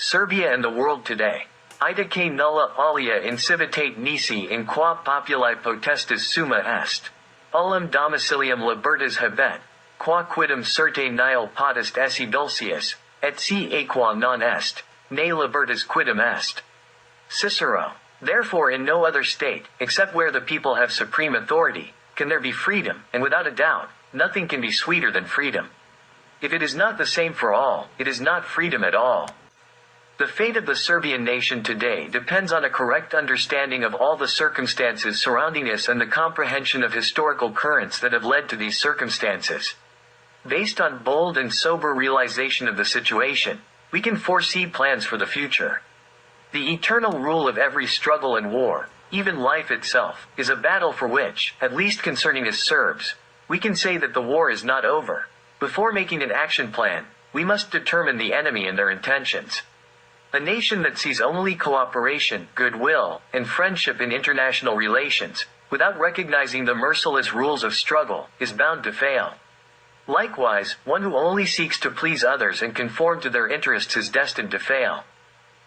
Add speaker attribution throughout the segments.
Speaker 1: Serbia and the world today. Ida que nulla alia incivitate nisi in qua populi potestas summa est. Ullum domicilium libertas habet, qua quidem certe nihil potest esse dulcius, et si aequa non est, ne libertas quidem est. Cicero. Therefore in no other state, except where the people have supreme authority, can there be freedom, and without a doubt, nothing can be sweeter than freedom. If it is not the same for all, it is not freedom at all. The fate of the Serbian nation today depends on a correct understanding of all the circumstances surrounding us and the comprehension of historical currents that have led to these circumstances. Based on bold and sober realization of the situation, we can foresee plans for the future. The eternal rule of every struggle and war, even life itself, is a battle for which, at least concerning us Serbs, we can say that the war is not over. Before making an action plan, we must determine the enemy and their intentions. A nation that sees only cooperation, goodwill, and friendship in international relations, without recognizing the merciless rules of struggle, is bound to fail. Likewise, one who only seeks to please others and conform to their interests is destined to fail.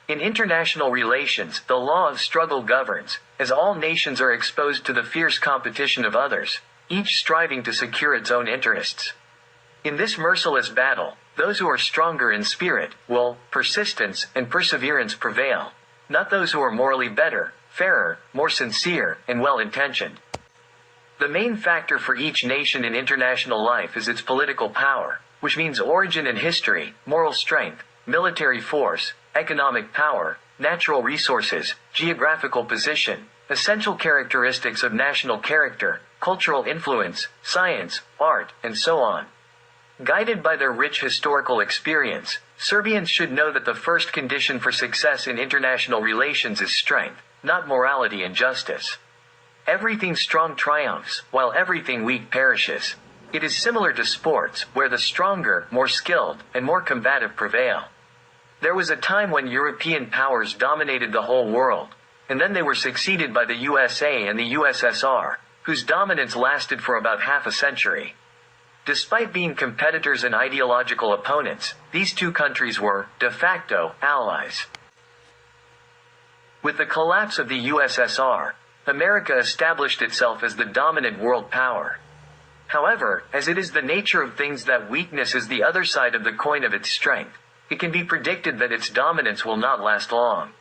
Speaker 1: In international relations, the law of struggle governs, as all nations are exposed to the fierce competition of others, each striving to secure its own interests. In this merciless battle, those who are stronger in spirit, will, persistence, and perseverance prevail, not those who are morally better, fairer, more sincere, and well-intentioned. The main factor for each nation in international life is its political power, which means origin and history, moral strength, military force, economic power, natural resources, geographical position, essential characteristics of national character, cultural influence, science, art, and so on. Guided by their rich historical experience, Serbians should know that the first condition for success in international relations is strength, not morality and justice. Everything strong triumphs, while everything weak perishes. It is similar to sports, where the stronger, more skilled, and more combative prevail. There was a time when European powers dominated the whole world, and then they were succeeded by the USA and the USSR, whose dominance lasted for about half a century. Despite being competitors and ideological opponents, these two countries were, de facto, allies. With the collapse of the USSR, America established itself as the dominant world power. However, as it is the nature of things that weakness is the other side of the coin of its strength, it can be predicted that its dominance will not last long.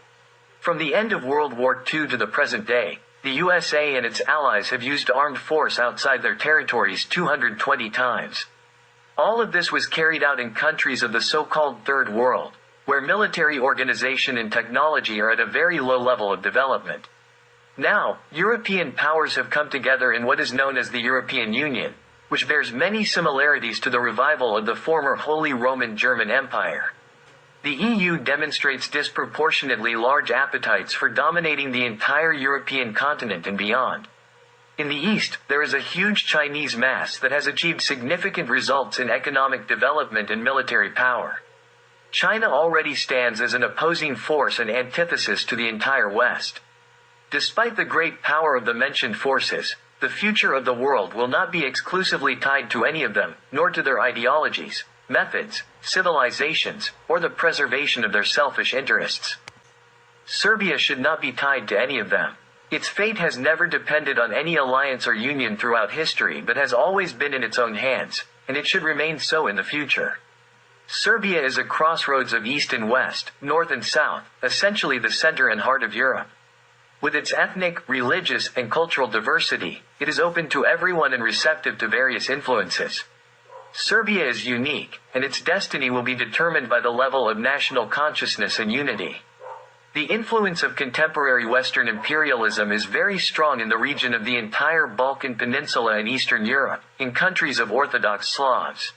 Speaker 1: From the end of World War II to the present day, the USA and its allies have used armed force outside their territories 220 times. All of this was carried out in countries of the so-called Third World, where military organization and technology are at a very low level of development. Now, European powers have come together in what is known as the European Union, which bears many similarities to the revival of the former Holy Roman German Empire. The EU demonstrates disproportionately large appetites for dominating the entire European continent and beyond. In the East, there is a huge Chinese mass that has achieved significant results in economic development and military power. China already stands as an opposing force and antithesis to the entire West. Despite the great power of the mentioned forces, the future of the world will not be exclusively tied to any of them, nor to their ideologies, methods, civilizations, or the preservation of their selfish interests. Serbia should not be tied to any of them. Its fate has never depended on any alliance or union throughout history but has always been in its own hands, and it should remain so in the future. Serbia is a crossroads of East and West, North and South, essentially the center and heart of Europe. With its ethnic, religious, and cultural diversity, it is open to everyone and receptive to various influences. Serbia is unique, and its destiny will be determined by the level of national consciousness and unity. The influence of contemporary Western imperialism is very strong in the region of the entire Balkan Peninsula and Eastern Europe, in countries of Orthodox Slavs.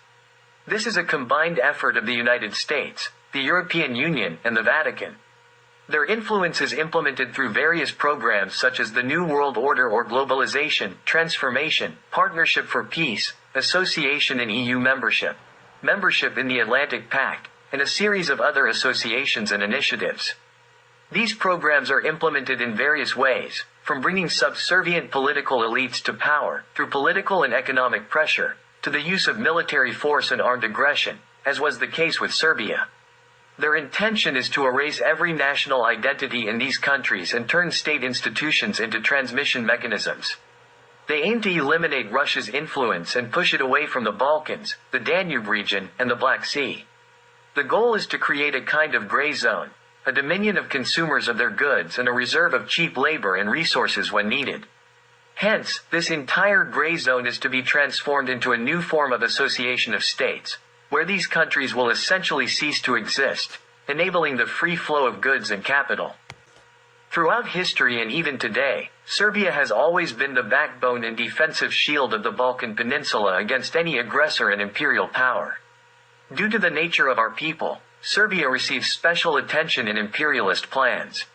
Speaker 1: This is a combined effort of the United States, the European Union, and the Vatican. Their influence is implemented through various programs such as the New World Order or Globalization, Transformation, Partnership for Peace, Association and EU membership, membership in the Atlantic Pact, and a series of other associations and initiatives. These programs are implemented in various ways, from bringing subservient political elites to power, through political and economic pressure, to the use of military force and armed aggression, as was the case with Serbia. Their intention is to erase every national identity in these countries and turn state institutions into transmission mechanisms. They aim to eliminate Russia's influence and push it away from the Balkans, the Danube region, and the Black Sea. The goal is to create a kind of gray zone, a dominion of consumers of their goods and a reserve of cheap labor and resources when needed. Hence, this entire gray zone is to be transformed into a new form of association of states, where these countries will essentially cease to exist, enabling the free flow of goods and capital. Throughout history and even today, Serbia has always been the backbone and defensive shield of the Balkan Peninsula against any aggressor and imperial power. Due to the nature of our people, Serbia receives special attention in imperialist plans.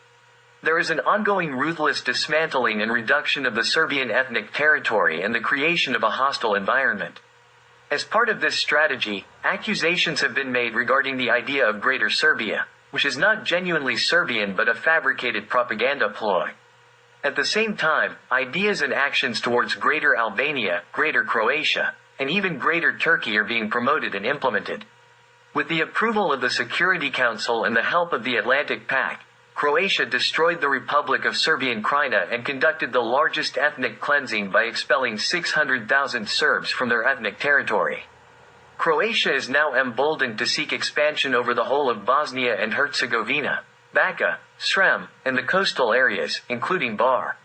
Speaker 1: There is an ongoing ruthless dismantling and reduction of the Serbian ethnic territory and the creation of a hostile environment. As part of this strategy, accusations have been made regarding the idea of Greater Serbia, which is not genuinely Serbian but a fabricated propaganda ploy. At the same time, ideas and actions towards Greater Albania, Greater Croatia, and even Greater Turkey are being promoted and implemented. With the approval of the Security Council and the help of the Atlantic Pact, Croatia destroyed the Republic of Serbian Krajina and conducted the largest ethnic cleansing by expelling 600,000 Serbs from their ethnic territory. Croatia is now emboldened to seek expansion over the whole of Bosnia and Herzegovina, Bačka, Srem, and the coastal areas, including Bar.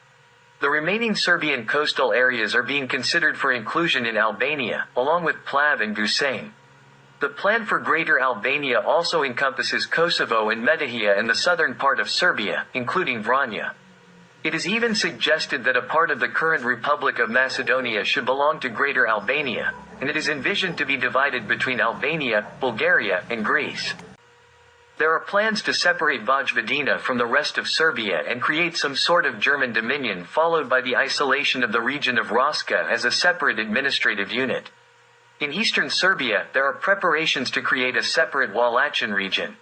Speaker 1: The remaining Serbian coastal areas are being considered for inclusion in Albania, along with Plav and Gusein. The plan for Greater Albania also encompasses Kosovo and Metohija and the southern part of Serbia, including Vranja. It is even suggested that a part of the current Republic of Macedonia should belong to Greater Albania, and it is envisioned to be divided between Albania, Bulgaria, and Greece. There are plans to separate Vojvodina from the rest of Serbia and create some sort of German dominion, followed by the isolation of the region of Raška as a separate administrative unit. In eastern Serbia, there are preparations to create a separate Walachian region.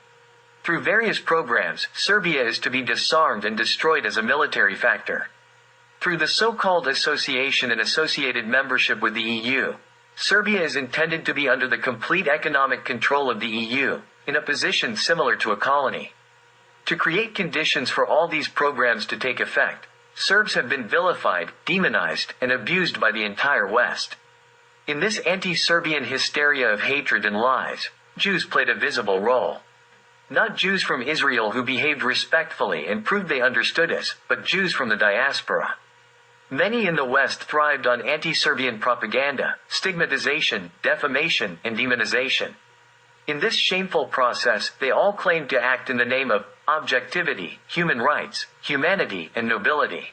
Speaker 1: Through various programs, Serbia is to be disarmed and destroyed as a military factor. Through the so-called association and associated membership with the EU, Serbia is intended to be under the complete economic control of the EU, in a position similar to a colony. To create conditions for all these programs to take effect, Serbs have been vilified, demonized, and abused by the entire West. In this anti-Serbian hysteria of hatred and lies, Jews played a visible role. Not Jews from Israel who behaved respectfully and proved they understood us, but Jews from the diaspora. Many in the West thrived on anti-Serbian propaganda, stigmatization, defamation, and demonization. In this shameful process, they all claimed to act in the name of objectivity, human rights, humanity, and nobility.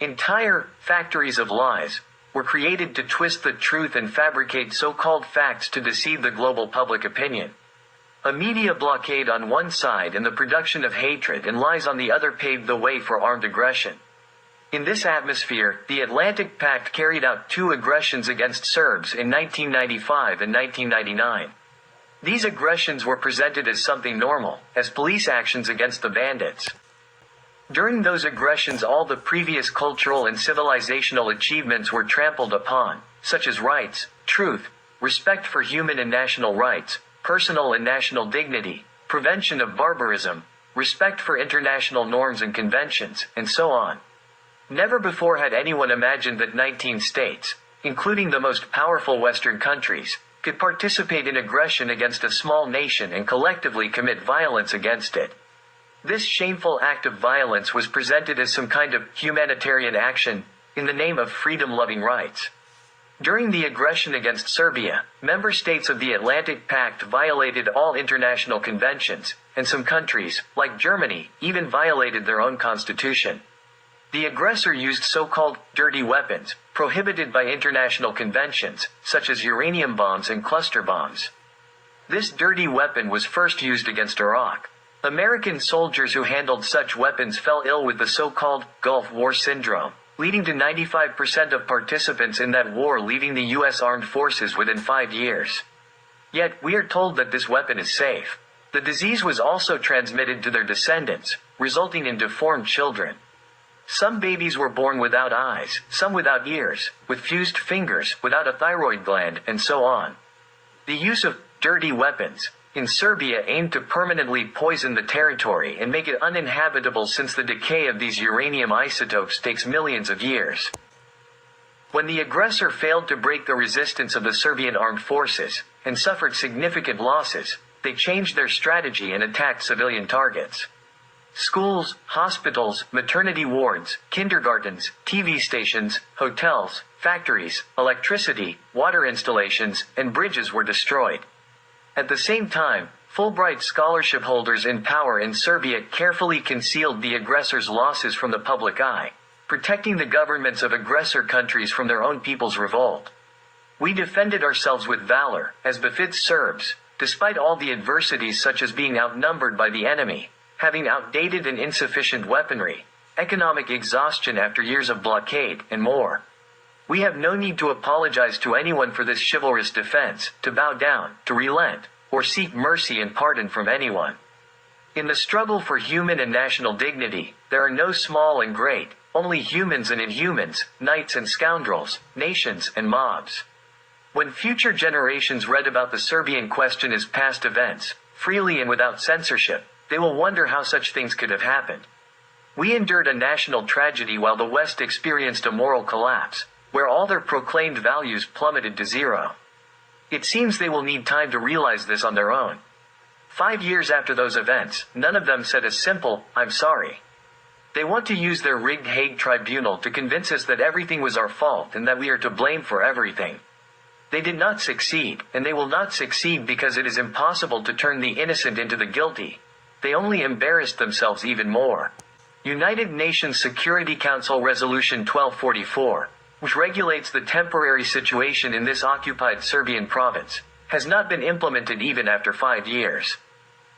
Speaker 1: Entire factories of lies were created to twist the truth and fabricate so-called facts to deceive the global public opinion. A media blockade on one side and the production of hatred and lies on the other paved the way for armed aggression. In this atmosphere, the Atlantic Pact carried out 2 aggressions against Serbs in 1995 and 1999. These aggressions were presented as something normal, as police actions against the bandits. During those aggressions, all the previous cultural and civilizational achievements were trampled upon, such as rights, truth, respect for human and national rights, personal and national dignity, prevention of barbarism, respect for international norms and conventions, and so on. Never before had anyone imagined that 19 states, including the most powerful Western countries, could participate in aggression against a small nation and collectively commit violence against it. This shameful act of violence was presented as some kind of humanitarian action, in the name of freedom-loving rights. During the aggression against Serbia, member states of the Atlantic Pact violated all international conventions, and some countries, like Germany, even violated their own constitution. The aggressor used so-called dirty weapons, prohibited by international conventions, such as uranium bombs and cluster bombs. This dirty weapon was first used against Iraq. American soldiers who handled such weapons fell ill with the so-called Gulf War syndrome, leading to 95% of participants in that war leaving the U.S. Armed Forces within 5 years. Yet, we are told that this weapon is safe. The disease was also transmitted to their descendants, resulting in deformed children. Some babies were born without eyes, some without ears, with fused fingers, without a thyroid gland, and so on. The use of dirty weapons in Serbia aimed to permanently poison the territory and make it uninhabitable, since the decay of these uranium isotopes takes millions of years. When the aggressor failed to break the resistance of the Serbian armed forces, and suffered significant losses, they changed their strategy and attacked civilian targets. Schools, hospitals, maternity wards, kindergartens, TV stations, hotels, factories, electricity, water installations, and bridges were destroyed. At the same time, Fulbright scholarship holders in power in Serbia carefully concealed the aggressor's losses from the public eye, protecting the governments of aggressor countries from their own people's revolt. We defended ourselves with valor, as befits Serbs, despite all the adversities such as being outnumbered by the enemy, having outdated and insufficient weaponry, economic exhaustion after years of blockade, and more. We have no need to apologize to anyone for this chivalrous defense, to bow down, to relent, or seek mercy and pardon from anyone. In the struggle for human and national dignity, there are no small and great, only humans and inhumans, knights and scoundrels, nations and mobs. When future generations read about the Serbian question as past events, freely and without censorship, they will wonder how such things could have happened. We endured a national tragedy while the West experienced a moral collapse, where all their proclaimed values plummeted to zero. It seems they will need time to realize this on their own. 5 years after those events, none of them said a simple, "I'm sorry." They want to use their rigged Hague tribunal to convince us that everything was our fault and that we are to blame for everything. They did not succeed, and they will not succeed because it is impossible to turn the innocent into the guilty. They only embarrassed themselves even more. United Nations Security Council Resolution 1244, which regulates the temporary situation in this occupied Serbian province, has not been implemented even after 5 years.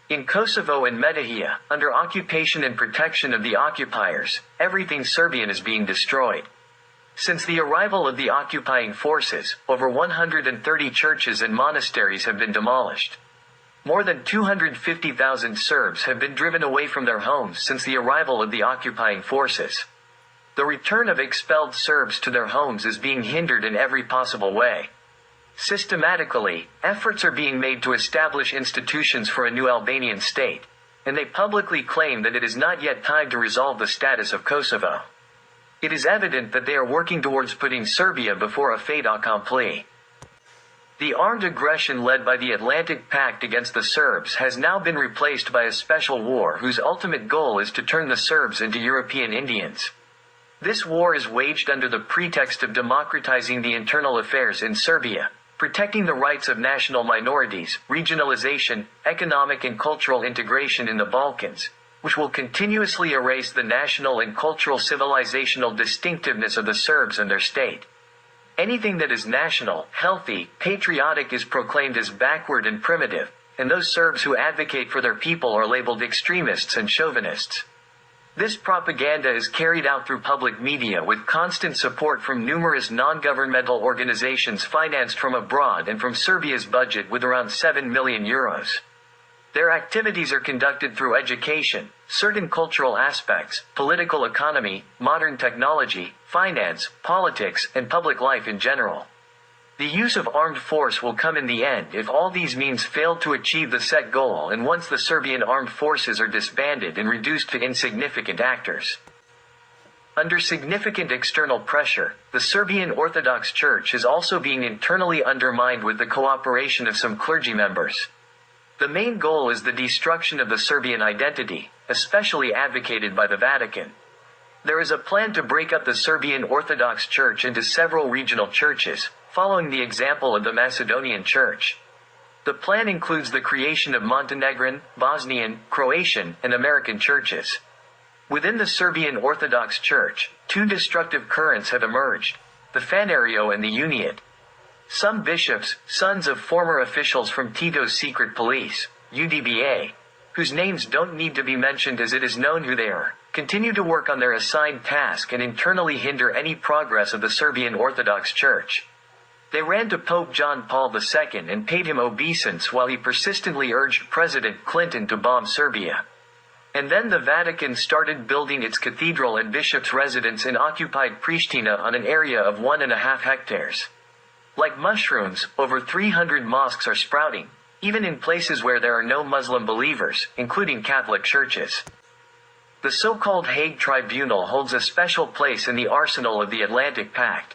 Speaker 1: In Kosovo and Metohija, under occupation and protection of the occupiers, everything Serbian is being destroyed. Since the arrival of the occupying forces, over 130 churches and monasteries have been demolished. More than 250,000 Serbs have been driven away from their homes since the arrival of the occupying forces. The return of expelled Serbs to their homes is being hindered in every possible way. Systematically, efforts are being made to establish institutions for a new Albanian state, and they publicly claim that it is not yet time to resolve the status of Kosovo. It is evident that they are working towards putting Serbia before a fait accompli. The armed aggression led by the Atlantic Pact against the Serbs has now been replaced by a special war whose ultimate goal is to turn the Serbs into European Indians. This war is waged under the pretext of democratizing the internal affairs in Serbia, protecting the rights of national minorities, regionalization, economic and cultural integration in the Balkans, which will continuously erase the national and cultural civilizational distinctiveness of the Serbs and their state. Anything that is national, healthy, patriotic is proclaimed as backward and primitive, and those Serbs who advocate for their people are labeled extremists and chauvinists. This propaganda is carried out through public media with constant support from numerous non-governmental organizations financed from abroad and from Serbia's budget with around 7 million euros. Their activities are conducted through education, certain cultural aspects, political economy, modern technology, finance, politics, and public life in general. The use of armed force will come in the end if all these means fail to achieve the set goal and once the Serbian armed forces are disbanded and reduced to insignificant actors. Under significant external pressure, the Serbian Orthodox Church is also being internally undermined with the cooperation of some clergy members. The main goal is the destruction of the Serbian identity, especially advocated by the Vatican. There is a plan to break up the Serbian Orthodox Church into several regional churches, following the example of the Macedonian Church. The plan includes the creation of Montenegrin, Bosnian, Croatian, and American churches. Within the Serbian Orthodox Church, two destructive currents have emerged, the Fanerio and the Uniate. Some bishops, sons of former officials from Tito's secret police, UDBA, whose names don't need to be mentioned as it is known who they are, continue to work on their assigned task and internally hinder any progress of the Serbian Orthodox Church. They ran to Pope John Paul II and paid him obeisance while he persistently urged President Clinton to bomb Serbia. And then the Vatican started building its cathedral and bishop's residence in occupied Pristina on an area of 1.5 hectares. Like mushrooms, over 300 mosques are sprouting, even in places where there are no Muslim believers, including Catholic churches. The so-called Hague Tribunal holds a special place in the arsenal of the Atlantic Pact.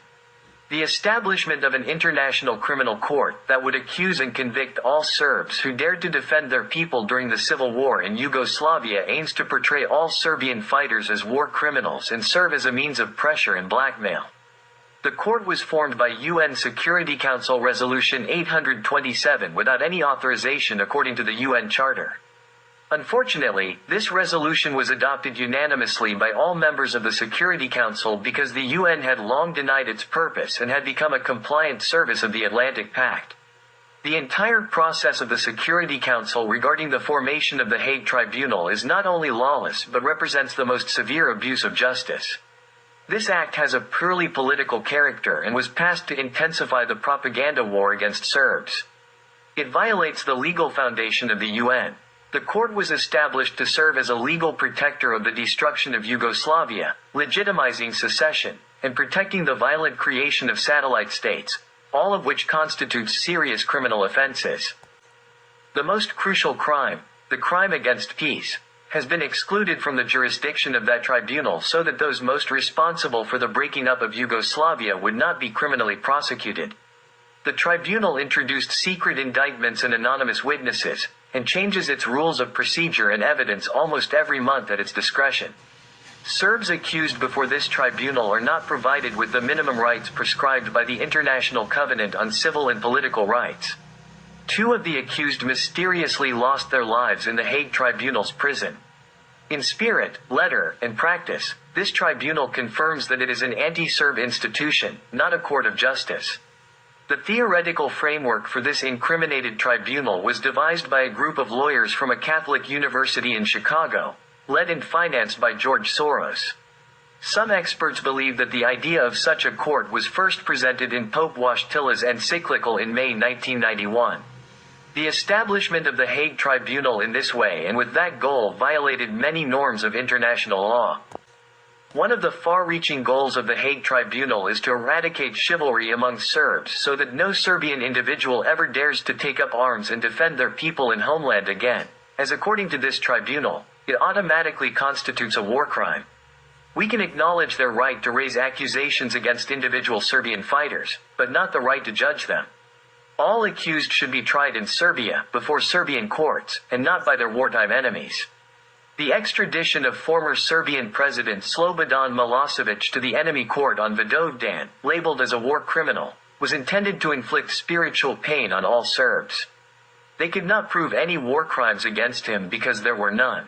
Speaker 1: The establishment of an international criminal court that would accuse and convict all Serbs who dared to defend their people during the civil war in Yugoslavia aims to portray all Serbian fighters as war criminals and serve as a means of pressure and blackmail. The court was formed by UN Security Council Resolution 827 without any authorization according to the UN Charter. Unfortunately, this resolution was adopted unanimously by all members of the Security Council because the UN had long denied its purpose and had become a compliant service of the Atlantic Pact. The entire process of the Security Council regarding the formation of the Hague Tribunal is not only lawless but represents the most severe abuse of justice. This act has a purely political character and was passed to intensify the propaganda war against Serbs. It violates the legal foundation of the UN. The court was established to serve as a legal protector of the destruction of Yugoslavia, legitimizing secession, and protecting the violent creation of satellite states, all of which constitutes serious criminal offenses. The most crucial crime, the crime against peace, has been excluded from the jurisdiction of that tribunal so that those most responsible for the breaking up of Yugoslavia would not be criminally prosecuted. The tribunal introduced secret indictments and anonymous witnesses, and changes its rules of procedure and evidence almost every month at its discretion. Serbs accused before this tribunal are not provided with the minimum rights prescribed by the International Covenant on Civil and Political Rights. 2 of the accused mysteriously lost their lives in the Hague Tribunal's prison. In spirit, letter, and practice, this tribunal confirms that it is an anti-Serb institution, not a court of justice. The theoretical framework for this incriminated tribunal was devised by a group of lawyers from a Catholic university in Chicago, led and financed by George Soros. Some experts believe that the idea of such a court was first presented in Pope Wojtyla's encyclical in May 1991. The establishment of the Hague Tribunal in this way and with that goal violated many norms of international law. One of the far-reaching goals of the Hague Tribunal is to eradicate chivalry among Serbs so that no Serbian individual ever dares to take up arms and defend their people and homeland again, as according to this tribunal, it automatically constitutes a war crime. We can acknowledge their right to raise accusations against individual Serbian fighters, but not the right to judge them. All accused should be tried in Serbia, before Serbian courts, and not by their wartime enemies. The extradition of former Serbian President Slobodan Milosevic to the enemy court on Vidovdan, labeled as a war criminal, was intended to inflict spiritual pain on all Serbs. They could not prove any war crimes against him because there were none.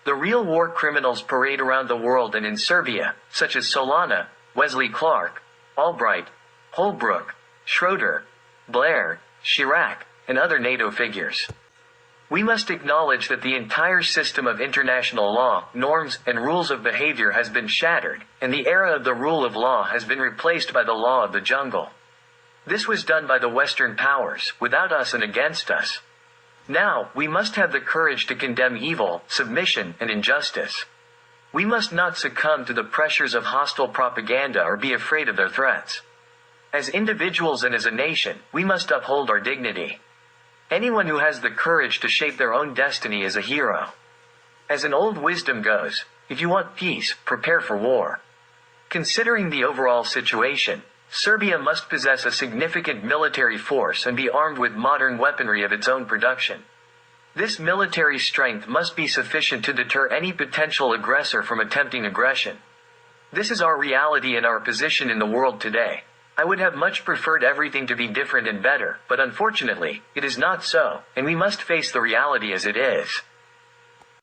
Speaker 1: The real war criminals parade around the world and in Serbia, such as Solana, Wesley Clark, Albright, Holbrooke, Schroeder, Blair, Chirac, and other NATO figures. We must acknowledge that the entire system of international law, norms, and rules of behavior has been shattered, and the era of the rule of law has been replaced by the law of the jungle. This was done by the Western powers, without us and against us. Now, we must have the courage to condemn evil, submission, and injustice. We must not succumb to the pressures of hostile propaganda or be afraid of their threats. As individuals and as a nation, we must uphold our dignity. Anyone who has the courage to shape their own destiny is a hero. As an old wisdom goes, if you want peace, prepare for war. Considering the overall situation, Serbia must possess a significant military force and be armed with modern weaponry of its own production. This military strength must be sufficient to deter any potential aggressor from attempting aggression. This is our reality and our position in the world today. I would have much preferred everything to be different and better, but unfortunately, it is not so, and we must face the reality as it is.